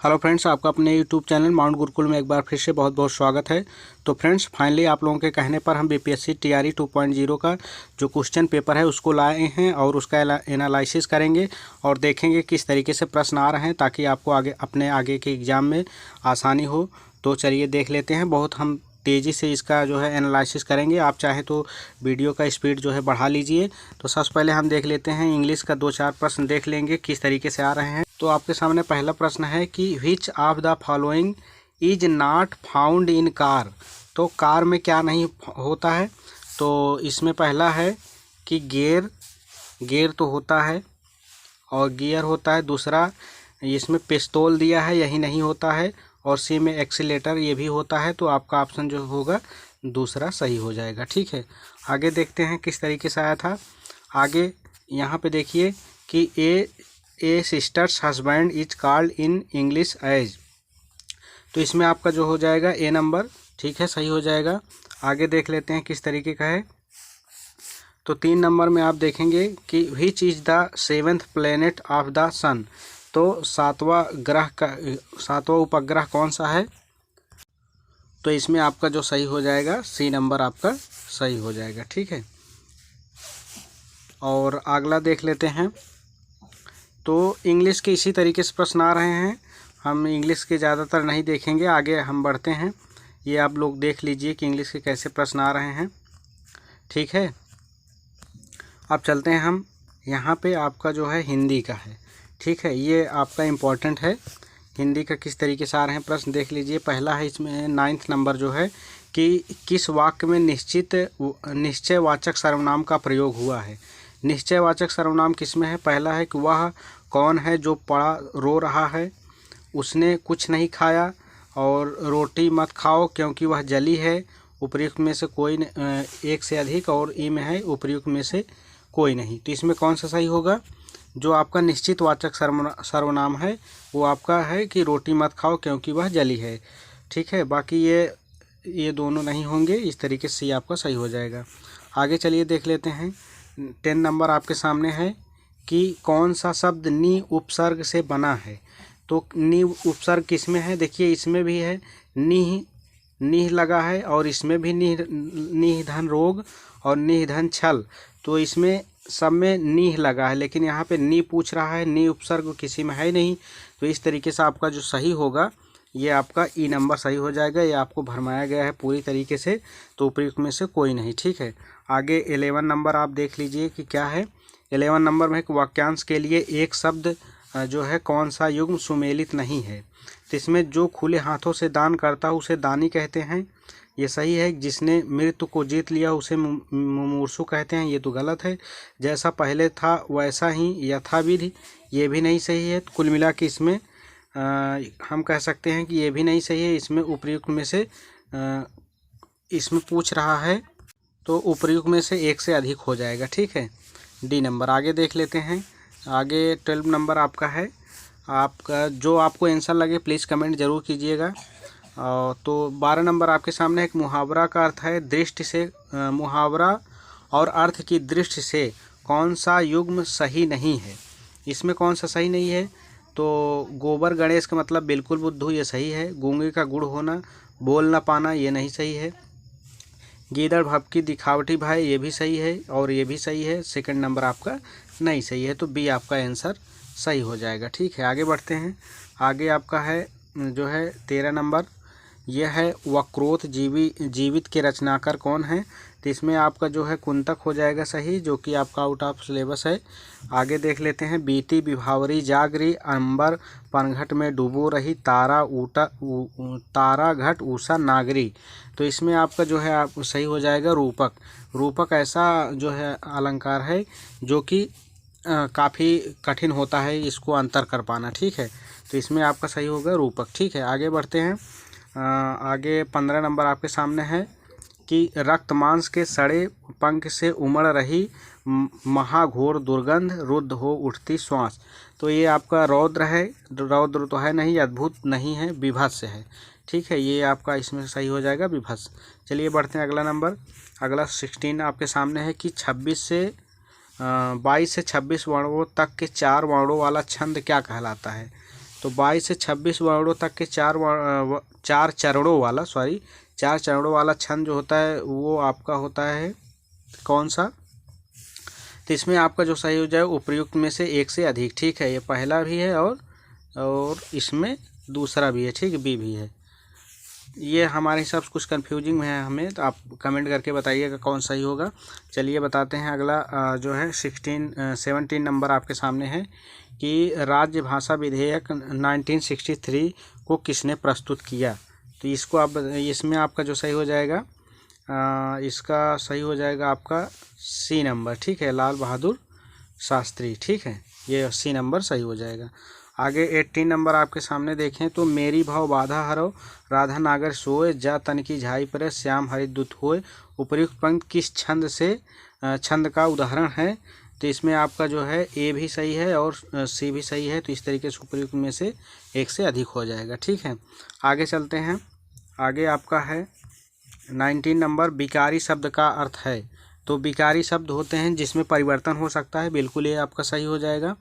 Hello friends, आपका अपने YouTube channel mount Gurukul में एक बार फिर से बहुत बहुत स्वागत है। तो फ्रेंड्स, फाइनली आप लोगों के कहने पर हम बीपीएससी टीआरई 2.0 का जो क्वेश्चन पेपर है उसको लाए हैं और उसका एनालिसिस करेंगे और देखेंगे किस तरीके से प्रश्न आ रहे हैं ताकि आपको अपने आगे के एग्ज़ाम में आसानी हो। तो चलिए देख लेते हैं। बहुत हम तेज़ी से इसका जो है एनालिसिस करेंगे। आप चाहे तो वीडियो का स्पीड जो है बढ़ा लीजिए। तो सबसे पहले हम देख लेते हैं, इंग्लिश का 2-4 प्रश्न देख लेंगे किस तरीके से आ रहे हैं। तो आपके सामने पहला प्रश्न है कि which of the following is not found in car. तो कार में क्या नहीं होता है? तो इसमें पहला है कि गियर तो होता है और गियर होता है। दूसरा, इसमें पिस्तौल दिया है, यही नहीं होता है। और सी में एक्सीलेटर, ये भी होता है। तो आपका ऑप्शन जो होगा दूसरा सही हो जाएगा। ठीक है, आगे देखते हैं किस तरीके से आया था। आगे यहाँ पे देखिए कि a sister's husband is called in English as. तो इसमें आपका जो हो जाएगा ए नंबर, ठीक है, सही हो जाएगा। आगे देख लेते हैं किस तरीके का है। तो 3 नंबर में आप देखेंगे कि which is the 7th planet of the sun. तो सातवां उपग्रह कौन सा है? तो इसमें आपका जो सही हो जाएगा सी नंबर आपका सही हो जाएगा। ठीक है, और अगला देख लेते हैं। तो इंग्लिश के इसी तरीके से प्रश्न आ रहे हैं। हम इंग्लिश के ज़्यादातर नहीं देखेंगे, आगे हम बढ़ते हैं। ये आप लोग देख लीजिए कि इंग्लिश के कैसे प्रश्न आ रहे हैं। ठीक है, अब चलते हैं हम। यहाँ पे आपका जो है हिंदी का है। ठीक है, ये आपका इम्पोर्टेंट है। हिंदी का किस तरीके से आ रहे हैं प्रश्न देख लीजिए। पहला है इसमें 9th नंबर जो है कि किस वाक्य में निश्चयवाचक सर्वनाम का प्रयोग हुआ है। निश्चयवाचक सर्वनाम किसमें है? पहला है कि वह कौन है जो पड़ा रो रहा है, उसने कुछ नहीं खाया, और रोटी मत खाओ क्योंकि वह जली है। उपर्युक्त में से कोई एक से अधिक, और ई में है उपर्युक्त में से कोई नहीं। तो इसमें कौन सा सही होगा? जो आपका निश्चित वाचक सर्वनाम है वो आपका है कि रोटी मत खाओ क्योंकि वह जली है। ठीक है, बाकी ये दोनों नहीं होंगे। इस तरीके से आपका सही हो जाएगा। आगे चलिए देख लेते हैं। 10 नंबर आपके सामने है कि कौन सा शब्द नी उपसर्ग से बना है। तो नी उपसर्ग किसमें है? देखिए, इसमें भी है नीह लगा है, और इसमें भी नीह धन रोग और नीह धन छल। तो इसमें सब में नीह लगा है, लेकिन यहाँ पे नी पूछ रहा है, नी उपसर्ग किसी में है नहीं। तो इस तरीके से आपका जो सही होगा ये आपका ई नंबर सही हो जाएगा। ये आपको भरमाया गया है पूरी तरीके से, तो उपयुक्त में से कोई नहीं। ठीक है, आगे 11 नंबर आप देख लीजिए कि क्या है। 11 नंबर में एक वाक्यांश के लिए एक शब्द जो है कौन सा युग्म सुमेलित नहीं है। तो इसमें जो खुले हाथों से दान करता है उसे दानी कहते हैं, ये सही है। जिसने मृत्यु को जीत लिया उसे मुमूर्षु कहते हैं, ये तो गलत है। जैसा पहले था वैसा ही यथाविधि, ये भी नहीं सही है। कुल मिला के इसमें हम कह सकते हैं कि ये भी नहीं सही है। इसमें उपर्युक्त में से इसमें पूछ रहा है तो उपर्युक्त में से एक से अधिक हो जाएगा। ठीक है, डी नंबर। आगे देख लेते हैं। आगे 12 नंबर आपका है। आपका जो आपको आंसर लगे प्लीज़ कमेंट ज़रूर कीजिएगा। तो 12 नंबर आपके सामने एक मुहावरा का अर्थ है दृष्टि से। मुहावरा और अर्थ की दृष्टि से कौन सा युग्म सही नहीं है? इसमें कौन सा सही नहीं है? तो गोबर गणेश का मतलब बिल्कुल बुद्धू, ये सही है। गूंगे का गुड़ होना, बोल ना पाना, ये नहीं सही है। गीदड़ भभकी दिखावटी भाई, ये भी सही है, और ये भी सही है। सेकंड नंबर आपका नहीं सही है, तो बी आपका आंसर सही हो जाएगा। ठीक है, आगे बढ़ते हैं। आगे आपका है जो है 13 नंबर, यह है वक्रोत जीवित के रचनाकार कौन है? तो इसमें आपका जो है कुंतक हो जाएगा सही, जो कि आपका आउट ऑफ सिलेबस है। आगे देख लेते हैं। बीती विभावरी जागरी, अंबर पनघट में डूबो रही, तारा घट उषा नागरी। तो इसमें आपका जो है आप सही हो जाएगा रूपक। रूपक ऐसा जो है अलंकार है जो कि काफ़ी कठिन होता है इसको अंतर कर पाना। ठीक है, तो इसमें आपका सही होगा रूपक। ठीक है, आगे बढ़ते हैं। आगे 15 नंबर आपके सामने है कि रक्त मांस के सड़े पंख से उमड़ रही महाघोर दुर्गंध, रुद्ध हो उठती श्वास। तो ये आपका रौद्र है। रौद्र तो है नहीं, अद्भुत नहीं है, विभत्स है। ठीक है, ये आपका इसमें सही हो जाएगा विभत्स। चलिए बढ़ते हैं अगला नंबर। अगला 16 आपके सामने है कि 22 से 26 वर्णों तक के 4 वर्णों वाला छंद क्या कहलाता है? तो 22 से 26 वर्णों तक के चार चरणों वाला छंद जो होता है वो आपका होता है कौन सा। तो इसमें आपका जो सही हो जाए उपर्युक्त में से एक से अधिक, ठीक है। ये पहला भी है और इसमें दूसरा भी है, ठीक है, बी भी है। ये हमारे हिसाब से कुछ कंफ्यूजिंग में है हमें, तो आप कमेंट करके बताइएगा कौन सही होगा। चलिए बताते हैं अगला जो है 17 नंबर आपके सामने है कि राज्य भाषा विधेयक 1963 को किसने प्रस्तुत किया। तो इसको आप इसमें आपका जो सही हो जाएगा इसका सही हो जाएगा आपका सी नंबर, ठीक है, लाल बहादुर शास्त्री, ठीक है, ये सी नंबर सही हो जाएगा। आगे 18 नंबर आपके सामने देखें तो मेरी भाव बाधा हरो राधा नागर सोए जा तन की झाई पर श्याम हरिदूत होए उपर्युक्त पंक्ति किस छंद का उदाहरण है। तो इसमें आपका जो है ए भी सही है और सी भी सही है, तो इस तरीके से उपर्युक्त में से एक से अधिक हो जाएगा, ठीक है। आगे चलते हैं। आगे आपका है 19 नंबर विकारी शब्द का अर्थ है। तो विकारी शब्द होते हैं जिसमें परिवर्तन हो सकता है, बिल्कुल ये आपका सही हो जाएगा।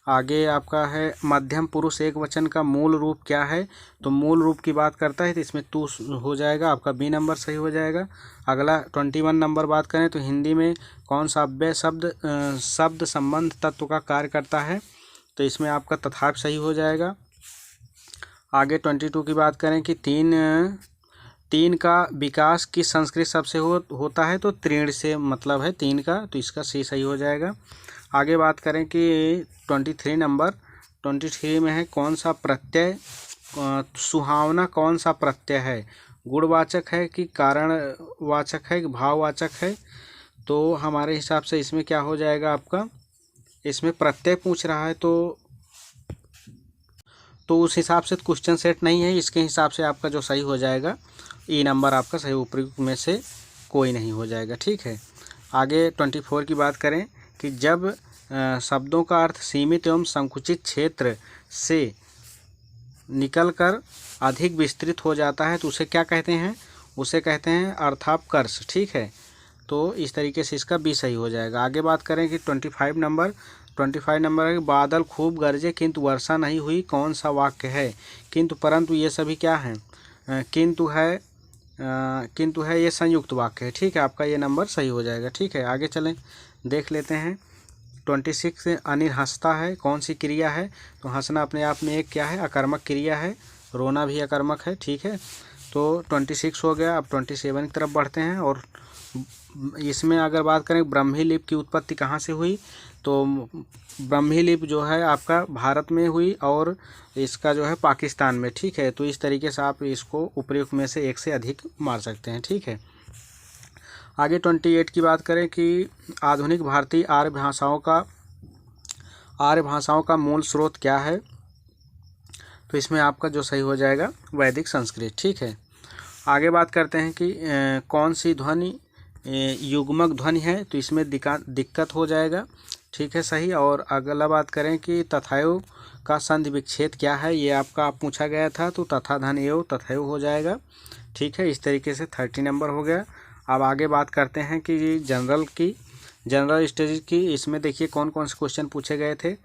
आगे आपका है मध्यम पुरुष एक वचन का मूल रूप क्या है। तो मूल रूप की बात करता है तो इसमें तू हो जाएगा, आपका बी नंबर सही हो जाएगा। अगला 21 नंबर बात करें तो हिंदी में कौन सा अव्यय शब्द संबंध तत्व का कार्य करता है। तो इसमें आपका तथापि सही हो जाएगा। आगे 22 की बात करें कि तीन का विकास किस संस्कृत शब्द से होता है। तो तीर्ण से मतलब है तीन का, तो इसका सी सही हो जाएगा। आगे बात करें कि 23 में है कौन सा प्रत्यय सुहावना कौन सा प्रत्यय है, गुणवाचक है कि कारणवाचक है कि भाववाचक है। तो हमारे हिसाब से इसमें क्या हो जाएगा आपका, इसमें प्रत्यय पूछ रहा है तो उस हिसाब से क्वेश्चन सेट नहीं है, इसके हिसाब से आपका जो सही हो जाएगा ई नंबर आपका सही उपर्युक्त में से कोई नहीं हो जाएगा, ठीक है। आगे 24 की बात करें कि जब शब्दों का अर्थ सीमित एवं संकुचित क्षेत्र से निकलकर अधिक विस्तृत हो जाता है तो उसे क्या कहते हैं, उसे कहते हैं अर्थापकर्ष, ठीक है। तो इस तरीके से इसका बी सही हो जाएगा। आगे बात करें कि 25 नंबर है बादल खूब गरजे किंतु वर्षा नहीं हुई, कौन सा वाक्य है। किंतु परंतु ये सभी क्या हैं, किंतु है ये संयुक्त वाक्य है, ठीक है, आपका ये नंबर सही हो जाएगा, ठीक है। आगे चलें देख लेते हैं 26 अनिल हंसता है, कौन सी क्रिया है। तो हंसना अपने आप में एक क्या है, अकर्मक क्रिया है, रोना भी अकर्मक है, ठीक है। तो 26 हो गया। अब 27 की तरफ बढ़ते हैं और इसमें अगर बात करें ब्राह्मी लिपि की उत्पत्ति कहाँ से हुई। तो ब्राह्मी लिपि जो है आपका भारत में हुई और इसका जो है पाकिस्तान में, ठीक है। तो इस तरीके से आप इसको उपर्युक्त में से एक से अधिक मार सकते हैं, ठीक है। आगे 28 की बात करें कि आधुनिक भारतीय आर्य भाषाओं का मूल स्रोत क्या है। तो इसमें आपका जो सही हो जाएगा वैदिक संस्कृत, ठीक है। आगे बात करते हैं कि कौन सी ध्वनि युग्मक ध्वनि है। तो इसमें दिक्कत हो जाएगा, ठीक है, सही। और अगला बात करें कि तथैव का संधि विच्छेद क्या है, ये आपका पूछा गया था। तो तथा धन एव तथैव हो जाएगा, ठीक है। इस तरीके से 30 नंबर हो गया। अब आगे बात करते हैं कि जनरल स्टडीज की, इसमें देखिए कौन कौन से क्वेश्चन पूछे गए थे।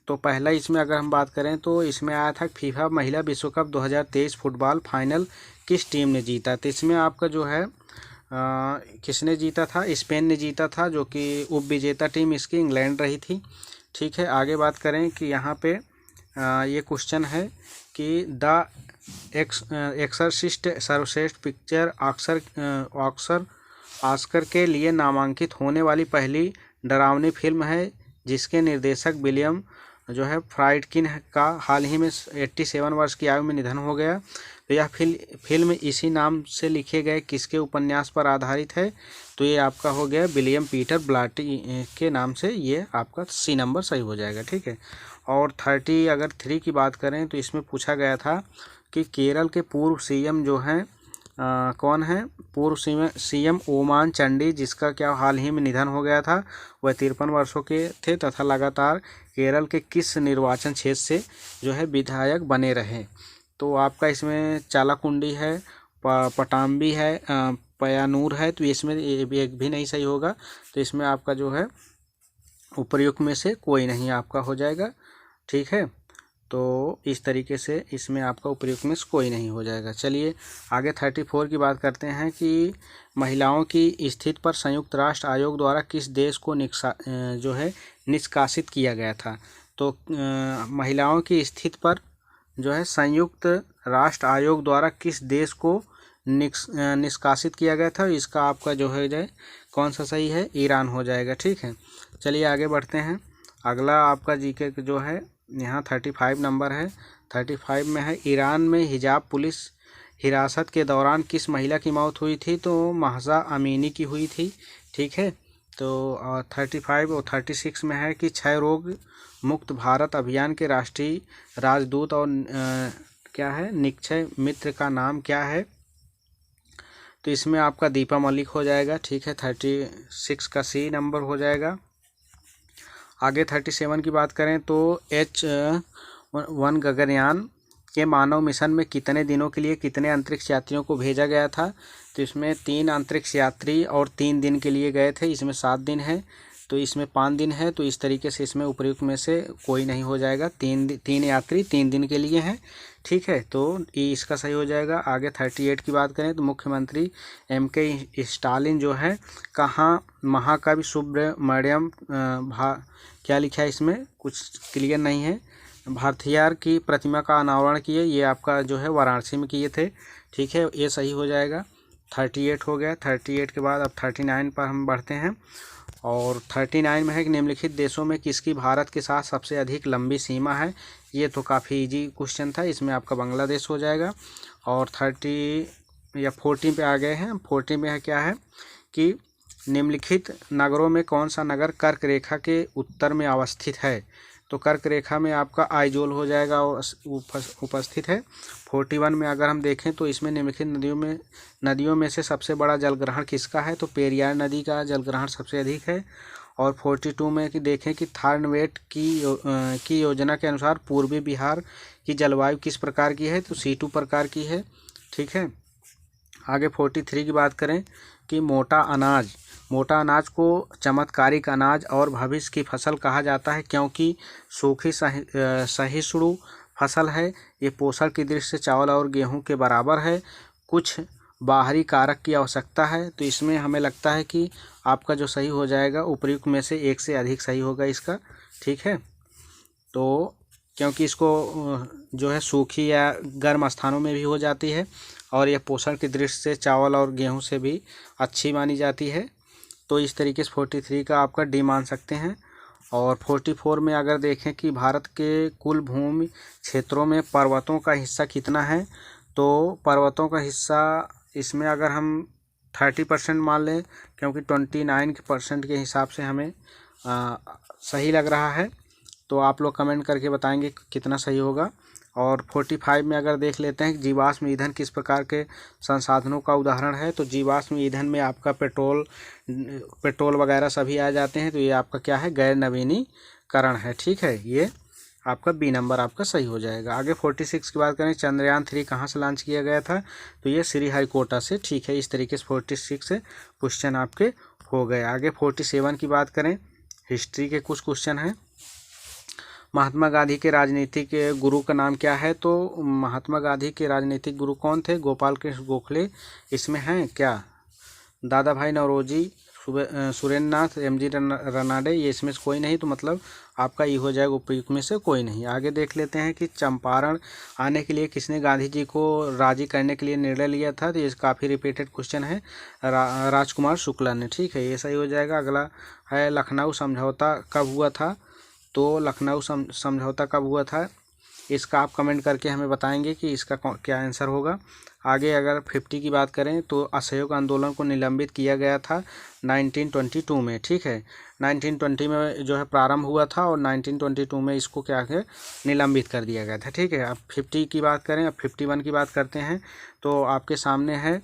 तो पहला इसमें अगर हम बात करें तो इसमें आया था फीफा महिला विश्व कप 2023 फुटबॉल फाइनल किस टीम ने जीता। तो इसमें आपका जो है किसने जीता था, स्पेन ने जीता था, जो कि उप विजेता टीम इसकी इंग्लैंड रही थी, ठीक है। आगे बात करें कि यहाँ पे ये क्वेश्चन है कि द एक्सर्सिस्ट सर्वश्रेष्ठ पिक्चर ऑस्कर के लिए नामांकित होने वाली पहली डरावनी फिल्म है जिसके निर्देशक विलियम जो है फ्राइडकिन का हाल ही में 87 वर्ष की आयु में निधन हो गया। तो यह फिल्म इसी नाम से लिखे गए किसके उपन्यास पर आधारित है। तो ये आपका हो गया विलियम पीटर ब्लाटी के नाम से, ये आपका सी नंबर सही हो जाएगा, ठीक है। और 3 की बात करें तो इसमें पूछा गया था कि केरल के पूर्व सीएम जो हैं कौन है, पूर्व सीएम ओमान चांडी, जिसका क्या हाल ही में निधन हो गया था। वह 53 वर्षों के थे तथा लगातार केरल के किस निर्वाचन क्षेत्र से जो है विधायक बने रहे। तो आपका इसमें चालाकुंडी है, पटाम्बी है, पयानूर है। तो इसमें एक भी नहीं सही होगा। तो इसमें आपका जो है उपर्युक्त में से कोई नहीं आपका हो जाएगा, ठीक है। तो इस तरीके से इसमें आपका उपयुक्त में से कोई नहीं हो जाएगा। चलिए आगे 34 की बात करते हैं कि महिलाओं की स्थिति पर संयुक्त राष्ट्र आयोग द्वारा किस देश को निष्कासित किया गया था। तो महिलाओं की स्थिति पर संयुक्त राष्ट्र आयोग द्वारा किस देश को निष्कासित किया गया था, इसका आपका कौन सा सही है, ईरान हो जाएगा। ठीक है, चलिए आगे बढ़ते हैं। अगला आपका जीके यहाँ 35 नंबर है। 35 में है, ईरान में हिजाब पुलिस हिरासत के दौरान किस महिला की मौत हुई थी। तो महसा अमीनी की हुई थी। ठीक है, तो 35 और 36 में है कि क्षय रोग मुक्त भारत अभियान के राष्ट्रीय राजदूत और क्या है, निक्षय मित्र का नाम क्या है। तो इसमें आपका दीपा मलिक हो जाएगा। ठीक है, 36 का सी नंबर हो जाएगा। आगे 37 की बात करें तो H1 गगनयान के मानव मिशन में कितने दिनों के लिए कितने अंतरिक्ष यात्रियों को भेजा गया था। तो इसमें 3 अंतरिक्ष यात्री और 3 दिन के लिए गए थे। इसमें 7 दिन है, तो इसमें 5 दिन है। तो इस तरीके से इसमें उपयुक्त में से कोई नहीं हो जाएगा। 3 यात्री 3 दिन के लिए हैं। ठीक है, तो इसका सही हो जाएगा। आगे 38 की बात करें तो मुख्यमंत्री MK स्टालिन कहाँ महाकवि सुब्रमण्यम क्या लिखा है, इसमें कुछ क्लियर नहीं है, भारथियार की प्रतिमा का अनावरण किए। ये आपका वाराणसी में किए थे। ठीक है, ये सही हो जाएगा। 38 हो गया। 38 के बाद अब 39 पर हम बढ़ते हैं। और 39 में है कि निम्नलिखित देशों में किसकी भारत के साथ सबसे अधिक लंबी सीमा है। ये तो काफ़ी इजी क्वेश्चन था, इसमें आपका बांग्लादेश हो जाएगा। और 40 पे आ गए हैं। 40 में है क्या है कि निम्नलिखित नगरों में कौन सा नगर कर्क रेखा के उत्तर में अवस्थित है। तो कर्क रेखा में आपका आइजोल हो जाएगा और उपस्थित है। 41 में अगर हम देखें तो इसमें निम्नलिखित नदियों में से सबसे बड़ा जलग्रहण किसका है। तो पेरियार नदी का जलग्रहण सबसे अधिक है। और 42 में कि देखें कि थार्नवेट की योजना के अनुसार पूर्वी बिहार की जलवायु किस प्रकार की है। तो C2 प्रकार की है। ठीक है, आगे 43 की बात करें कि मोटा अनाज को चमत्कारिक अनाज और भविष्य की फसल कहा जाता है, क्योंकि सूखी सहिष्णु फसल है। ये पोषण की दृष्टि से चावल और गेहूं के बराबर है। कुछ बाहरी कारक की आवश्यकता है। तो इसमें हमें लगता है कि आपका सही हो जाएगा उपयुक्त में से एक से अधिक सही होगा इसका। ठीक है, तो क्योंकि इसको सूखी या गर्म स्थानों में भी हो जाती है और यह पोषण की दृष्टि से चावल और गेहूं से भी अच्छी मानी जाती है। तो इस तरीके से 43 का आपका डी मान सकते हैं। और 44 में अगर देखें कि भारत के कुल भूमि क्षेत्रों में पर्वतों का हिस्सा कितना है। तो पर्वतों का हिस्सा इसमें अगर हम 30% मान लें, क्योंकि 29% के हिसाब से हमें सही लग रहा है। तो आप लोग कमेंट करके बताएंगे कितना सही होगा। और 45 में अगर देख लेते हैं कि जीवाश्म ईंधन किस प्रकार के संसाधनों का उदाहरण है। तो जीवाश्म ईंधन में आपका पेट्रोल वगैरह सभी आ जाते हैं। तो ये आपका क्या है, गैर नवीनीकरण है। ठीक है, ये आपका बी नंबर आपका सही हो जाएगा। आगे 46 की बात करें, चंद्रयान 3 कहाँ से लॉन्च किया गया था। तो ये श्रीहरिकोटा से। ठीक है, इस तरीके से 46 से क्वेश्चन आपके हो गए। आगे 47 की बात करें, हिस्ट्री के कुछ क्वेश्चन हैं। महात्मा गांधी के राजनीतिक गुरु का नाम क्या है। तो महात्मा गांधी के राजनीतिक गुरु कौन थे। गोपाल कृष्ण गोखले इसमें हैं क्या, दादा भाई नौरोजी, सुरेंद्रनाथ, MG रनाडे, ये इसमें से कोई नहीं। तो मतलब आपका ये हो जाएगा उपयुक्त में से कोई नहीं। आगे देख लेते हैं कि चंपारण आने के लिए किसने गांधी जी को राजी करने के लिए निर्णय लिया था। तो ये काफ़ी रिपीटेड क्वेश्चन है, राजकुमार शुक्ला ने। ठीक है, ये सही हो जाएगा। अगला है लखनऊ समझौता कब हुआ था। तो लखनऊ समझौता कब हुआ था, इसका आप कमेंट करके हमें बताएंगे कि इसका क्या आंसर होगा। आगे अगर 50 की बात करें तो असहयोग आंदोलन को निलंबित किया गया था 1922 में। ठीक है, 1920 में प्रारंभ हुआ था और 1922 में इसको क्या है, निलंबित कर दिया गया था। ठीक है, अब 50 की बात करें। अब 51 की बात करते हैं। तो आपके सामने है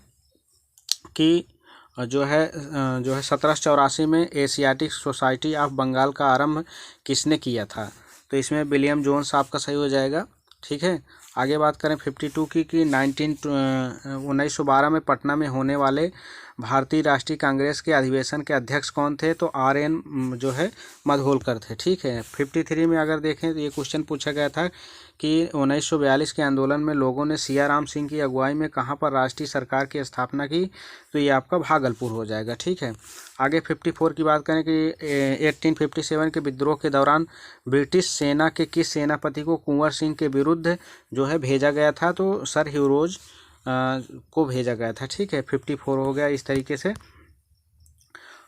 कि 1784 में एशियाटिक सोसाइटी ऑफ बंगाल का आरंभ किसने किया था। तो इसमें विलियम जोन्स आपका सही हो जाएगा। ठीक है, आगे बात करें 52 की कि 1912 में पटना में होने वाले भारतीय राष्ट्रीय कांग्रेस के अधिवेशन के अध्यक्ष कौन थे। तो RN मधोलकर थे। ठीक है, 53 में अगर देखें तो ये क्वेश्चन पूछा गया था कि 1942 के आंदोलन में लोगों ने सियाराम सिंह की अगुवाई में कहाँ पर राष्ट्रीय सरकार की स्थापना की, तो ये आपका भागलपुर हो जाएगा। ठीक है, आगे 54 की बात करें कि 1857 के विद्रोह के दौरान ब्रिटिश सेना के किस सेनापति को कुंवर सिंह के विरुद्ध जो है भेजा गया था, तो सर ह्यूरोज को भेजा गया था। ठीक है, 54 हो गया इस तरीके से।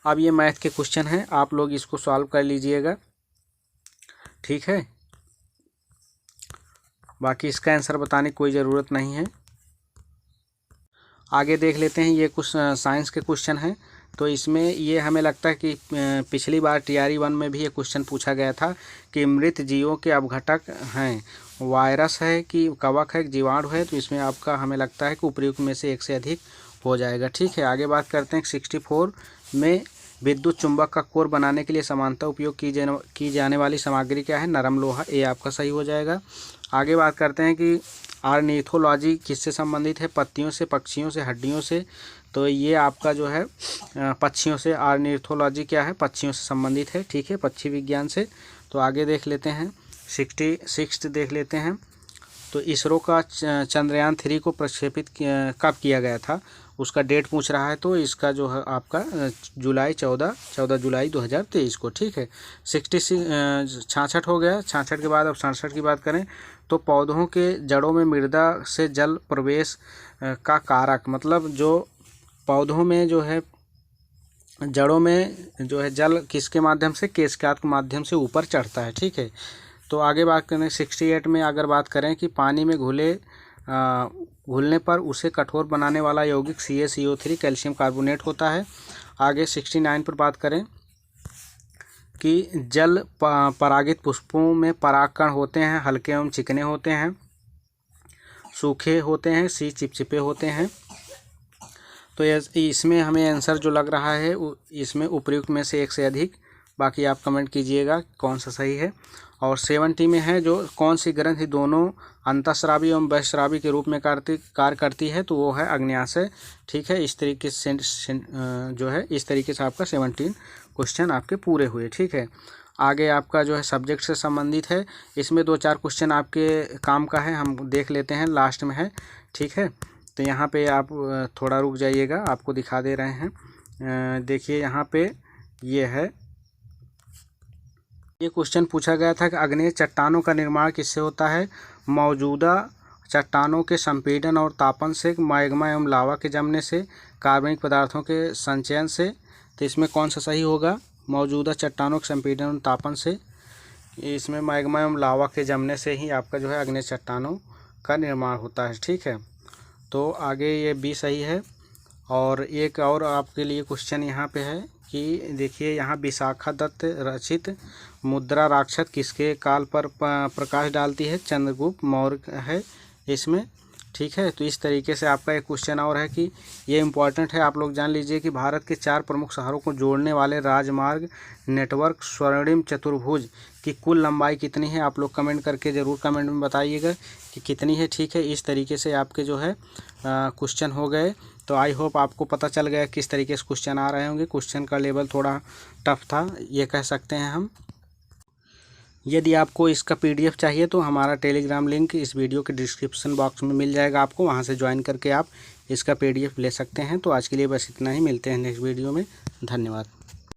अब ये मैथ के क्वेश्चन हैं, आप लोग इसको सॉल्व कर लीजिएगा। ठीक है, बाकी इसका आंसर बताने की कोई ज़रूरत नहीं है। आगे देख लेते हैं, ये कुछ साइंस के क्वेश्चन हैं। तो इसमें ये हमें लगता है कि पिछली बार TRE 1 में भी ये क्वेश्चन पूछा गया था कि मृत जीवों के अपघटक हैं, वायरस है कि कवक है, जीवाणु है। तो इसमें आपका हमें लगता है कि उपयुक्त में से एक से अधिक हो जाएगा। ठीक है, आगे बात करते हैं 64 में विद्युत चुंबक का कोर बनाने के लिए समानता उपयोग की जाने वाली सामग्री क्या है, नरम लोहा। ये आपका सही हो जाएगा। आगे बात करते हैं कि ऑर्निथोलॉजी किससे संबंधित है, पत्तियों से, पक्षियों से, हड्डियों से। तो ये आपका जो है पक्षियों से, ऑर्निथोलॉजी क्या है, पक्षियों से संबंधित है। ठीक है, पक्षी विज्ञान से। तो आगे देख लेते हैं 66 देख लेते हैं। तो इसरो का चंद्रयान 3 को प्रक्षेपित कब किया गया था, उसका डेट पूछ रहा है। तो इसका जो है आपका 14 जुलाई 2023 को। ठीक है, 66 हो गया। 66 के बाद अब 67 की बात करें तो पौधों के जड़ों में मृदा से जल प्रवेश का कारक, मतलब जो पौधों में जो है जड़ों में जो है जल किसके माध्यम से, केशकात के माध्यम से ऊपर चढ़ता है। ठीक है, तो आगे बात करें 68 में अगर बात करें कि पानी में घुलने पर उसे कठोर बनाने वाला यौगिक CaCO3 कैल्शियम कार्बोनेट होता है। आगे 69 पर बात करें कि जल परागित पुष्पों में परागकण होते हैं, हल्के एवं चिकने होते हैं, सूखे होते हैं, C चिपचिपे होते हैं। तो इसमें हमें आंसर जो लग रहा है इसमें उपयुक्त में से एक से अधिक, बाकी आप कमेंट कीजिएगा कौन सा सही है। और 70 में है जो कौन सी ग्रंथि दोनों अंतःस्रावी एवं बहिःस्रावी के रूप में कार्य करती है, तो वो है अग्न्याशय। ठीक है, इस तरीके से जो है इस तरीके से आपका 17 क्वेश्चन आपके पूरे हुए। ठीक है, आगे आपका जो है सब्जेक्ट से संबंधित है, इसमें 2-4 क्वेश्चन आपके काम का है, हम देख लेते हैं, लास्ट में है। ठीक है, तो यहाँ पे आप थोड़ा रुक जाइएगा, आपको दिखा दे रहे हैं। देखिए यहाँ पे ये है, ये क्वेश्चन पूछा गया था कि अग्नेय चट्टानों का निर्माण किससे होता है, मौजूदा चट्टानों के संपीड़न और तापन से, मैग्मा एवं लावा के जमने से, कार्बनिक पदार्थों के संचयन से। तो इसमें कौन सा सही होगा, मौजूदा चट्टानों के संपीड़न और तापन से। इसमें मैग्मा एवं लावा के जमने से ही आपका जो है अग्नेय चट्टानों का निर्माण होता है। ठीक है, तो आगे ये B सही है। और एक और आपके लिए क्वेश्चन यहाँ पे है कि देखिए यहाँ विशाखा दत्त रचित मुद्रा राक्षस किसके काल पर प्रकाश डालती है, चंद्रगुप्त मौर्य है इसमें। ठीक है, तो इस तरीके से आपका एक क्वेश्चन और है कि ये इम्पॉर्टेंट है, आप लोग जान लीजिए कि भारत के 4 प्रमुख शहरों को जोड़ने वाले राजमार्ग नेटवर्क स्वर्णिम चतुर्भुज की कुल लंबाई कितनी है। आप लोग कमेंट करके ज़रूर कमेंट में बताइएगा कि कितनी है। ठीक है, इस तरीके से आपके जो है क्वेश्चन हो गए। तो आई होप आपको पता चल गया किस तरीके से क्वेश्चन आ रहे होंगे। क्वेश्चन का लेवल थोड़ा टफ था, ये कह सकते हैं हम। यदि आपको इसका PDF चाहिए तो हमारा टेलीग्राम लिंक इस वीडियो के डिस्क्रिप्शन बॉक्स में मिल जाएगा, आपको वहां से ज्वाइन करके आप इसका PDF ले सकते हैं। तो आज के लिए बस इतना ही, मिलते हैं नेक्स्ट वीडियो में। धन्यवाद।